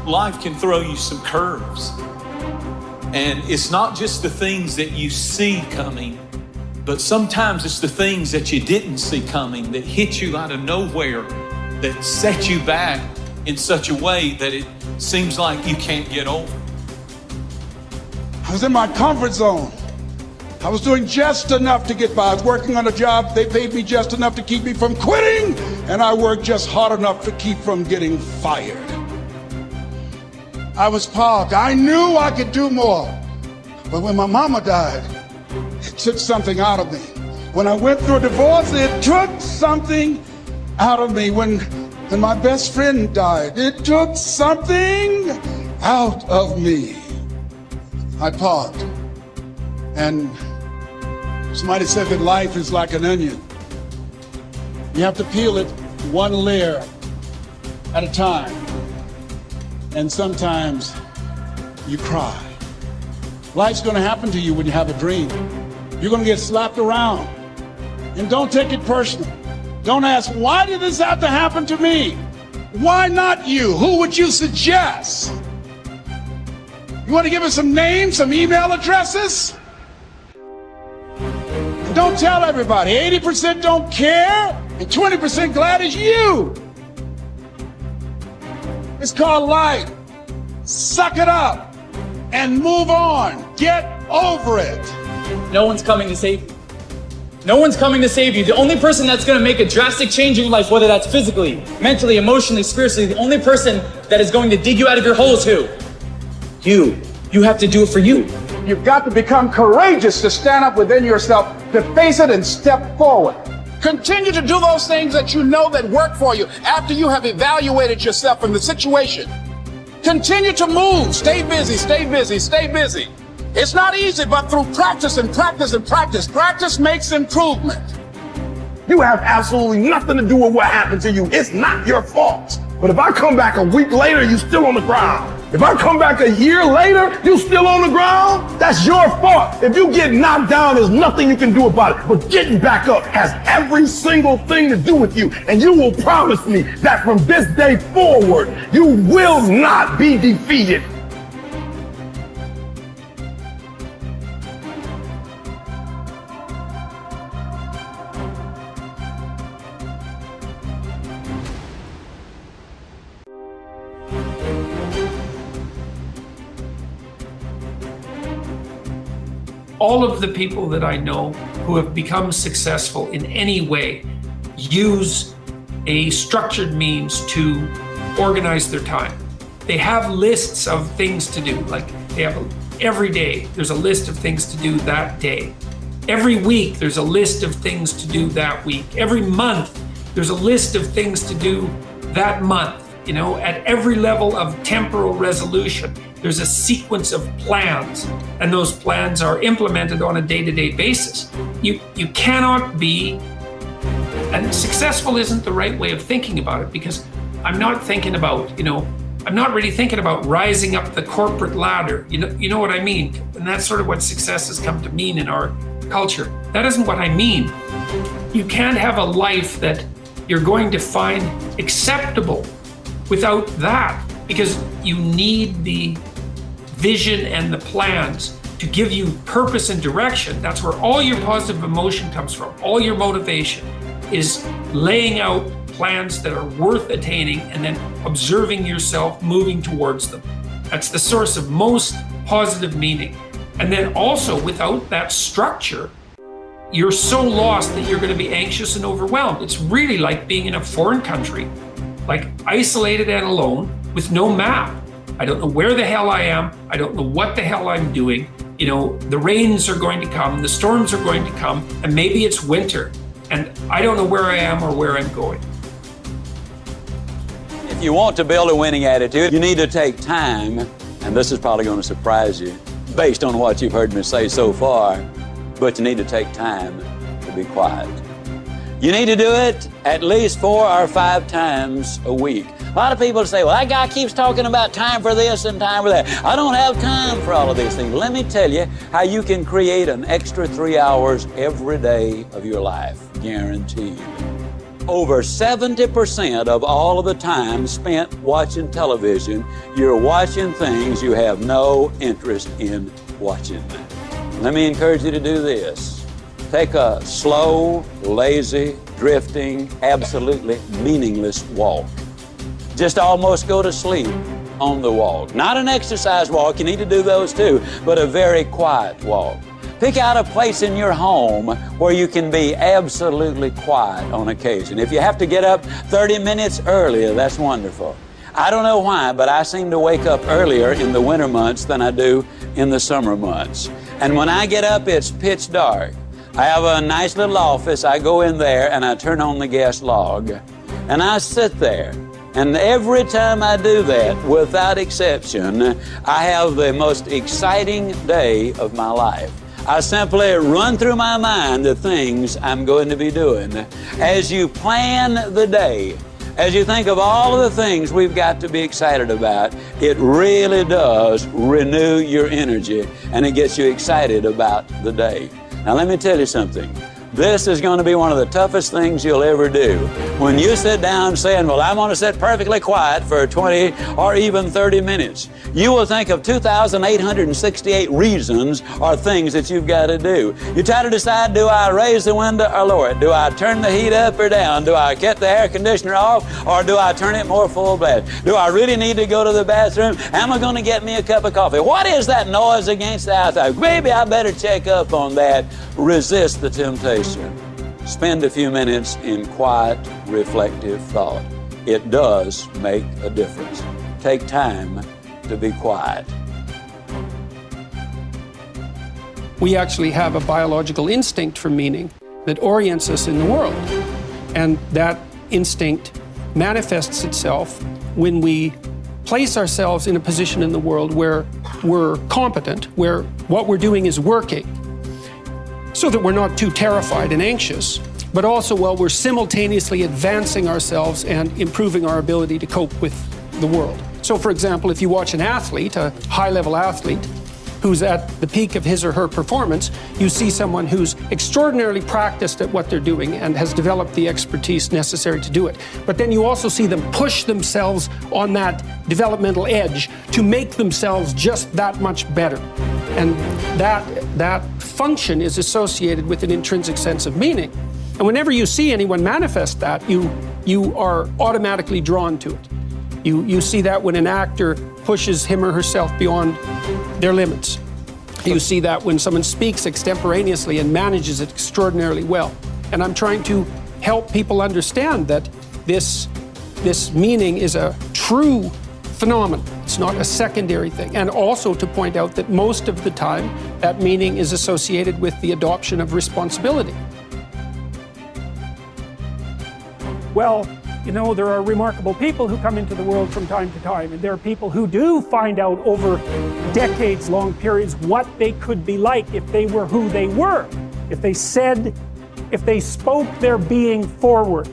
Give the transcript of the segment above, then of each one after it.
life can throw you some curves. And it's not just the things that you see coming, but sometimes it's the things that you didn't see coming that hit you out of nowhere, that set you back in such a way that it seems like you can't get over. I was in my comfort zone. I was doing just enough to get by. I was working on a job. They paid me just enough to keep me from quitting, and I worked just hard enough to keep from getting fired. I was parked. I knew I could do more. But when my mama died, it took something out of me. When I went through a divorce, it took something out of me. When my best friend died, it took something out of me. I paused. And somebody said that life is like an onion. You have to peel it one layer at a time. And sometimes you cry. Life's gonna happen to you when you have a dream. You're gonna get slapped around. And don't take it personal. Don't ask, why did this have to happen to me? Why not you? Who would you suggest? You wanna give us some names, some email addresses? And don't tell everybody. 80% don't care, and 20% glad it's you. It's called life. Suck it up and move on. Get over it. No one's coming to save you. No one's coming to save you. The only person that's going to make a drastic change in your life, whether that's physically, mentally, emotionally, spiritually, the only person that is going to dig you out of your hole is who? You. You have to do it for you. You've got to become courageous to stand up within yourself, to face it and step forward. Continue to do those things that you know that work for you after you have evaluated yourself in the situation. Continue to move. Stay busy, stay busy, stay busy. It's not easy, but through practice and practice and practice, practice makes improvement. You have absolutely nothing to do with what happened to you. It's not your fault. But if I come back a week later, you're still on the ground. If I come back a year later, you still on the ground, that's your fault. If you get knocked down, there's nothing you can do about it. But getting back up has every single thing to do with you. And you will promise me that from this day forward, you will not be defeated. All of the people that I know who have become successful in any way use a structured means to organize their time. They have lists of things to do, like they have every day, there's a list of things to do that day. Every week, there's a list of things to do that week. Every month, there's a list of things to do that month. You know, at every level of temporal resolution, there's a sequence of plans, and those plans are implemented on a day-to-day basis. You cannot be, and successful isn't the right way of thinking about it, because I'm not thinking about, I'm not really thinking about rising up the corporate ladder. You know what I mean? And that's sort of what success has come to mean in our culture. That isn't what I mean. You can't have a life that you're going to find acceptable without that, because you need the vision and the plans to give you purpose and direction. That's where all your positive emotion comes from. All your motivation is laying out plans that are worth attaining and then observing yourself moving towards them. That's the source of most positive meaning. And then also, without that structure, you're so lost that you're going to be anxious and overwhelmed. It's really like being in a foreign country, like isolated and alone with no map. I don't know where the hell I am. I don't know what the hell I'm doing. The rains are going to come, the storms are going to come, and maybe it's winter, and I don't know where I am or where I'm going. If you want to build a winning attitude, you need to take time, and this is probably going to surprise you based on what you've heard me say so far, but you need to take time to be quiet. You need to do it at least 4 or 5 times a week. A lot of people say, well, that guy keeps talking about time for this and time for that. I don't have time for all of these things. Let me tell you how you can create an extra 3 hours every day of your life, guaranteed. over 70% of all of the time spent watching television, you're watching things you have no interest in watching. Let me encourage you to do this. Take a slow, lazy, drifting, absolutely meaningless walk. Just almost go to sleep on the walk. Not an exercise walk, you need to do those too, but a very quiet walk. Pick out a place in your home where you can be absolutely quiet on occasion. If you have to get up 30 minutes earlier, that's wonderful. I don't know why, but I seem to wake up earlier in the winter months than I do in the summer months. And when I get up, it's pitch dark. I have a nice little office. I go in there and I turn on the gas log and I sit there. And every time I do that, without exception, I have the most exciting day of my life. I simply run through my mind the things I'm going to be doing. As you plan the day, as you think of all of the things we've got to be excited about, it really does renew your energy and it gets you excited about the day. Now let me tell you something. This is going to be one of the toughest things you'll ever do. When you sit down saying, well, I'm going to sit perfectly quiet for 20 or even 30 minutes, you will think of 2,868 reasons or things that you've got to do. You try to decide, do I raise the window or lower it? Do I turn the heat up or down? Do I cut the air conditioner off or do I turn it more full blast? Do I really need to go to the bathroom? Am I going to get me a cup of coffee? What is that noise against the outside? Maybe I better check up on that. Resist the temptation. Spend a few minutes in quiet, reflective thought. It does make a difference. Take time to be quiet. We actually have a biological instinct for meaning that orients us in the world. And that instinct manifests itself when we place ourselves in a position in the world where we're competent, where what we're doing is working, so that we're not too terrified and anxious, but also while we're simultaneously advancing ourselves and improving our ability to cope with the world. So for example, if you watch an athlete, a high-level athlete, who's at the peak of his or her performance, you see someone who's extraordinarily practiced at what they're doing and has developed the expertise necessary to do it. But then you also see them push themselves on that developmental edge to make themselves just that much better. And that function is associated with an intrinsic sense of meaning. And whenever you see anyone manifest that, you are automatically drawn to it. You see that when an actor pushes him or herself beyond their limits. You see that when someone speaks extemporaneously and manages it extraordinarily well. And I'm trying to help people understand that this meaning is a true phenomenon. It's not a secondary thing. And also to point out that most of the time, that meaning is associated with the adoption of responsibility. Well, you know, there are remarkable people who come into the world from time to time, and there are people who do find out over decades-long periods what they could be like if they were who they were, if they spoke their being forward.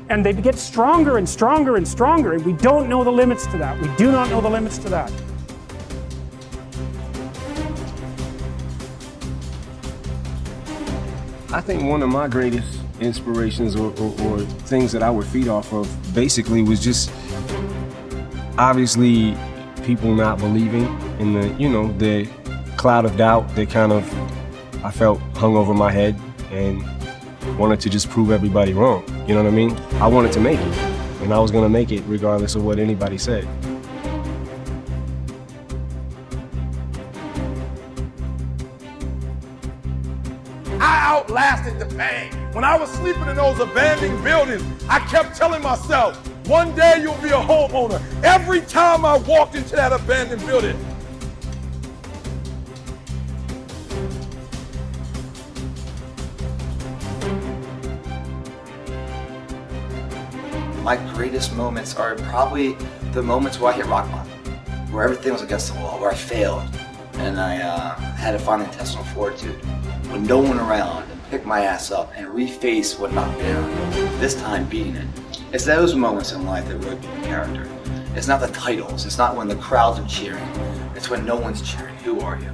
And they get stronger and stronger and stronger, and we don't know the limits to that. We do not know the limits to that. I think one of my greatest inspirations or things that I would feed off of basically was just obviously people not believing in the cloud of doubt that kind of I felt hung over my head and wanted to just prove everybody wrong. You know what I mean? I wanted to make it, and I was gonna make it regardless of what anybody said. I outlasted the pain. When I was sleeping in those abandoned buildings, I kept telling myself, one day you'll be a homeowner. Every time I walked into that abandoned building, my greatest moments are probably the moments where I hit rock bottom, where everything was against the wall, where I failed, and I had to find intestinal fortitude with no one around and pick my ass up and reface what knocked me down, this time beating it. It's those moments in life that really build character. It's not the titles, it's not when the crowds are cheering, it's when no one's cheering. Who are you?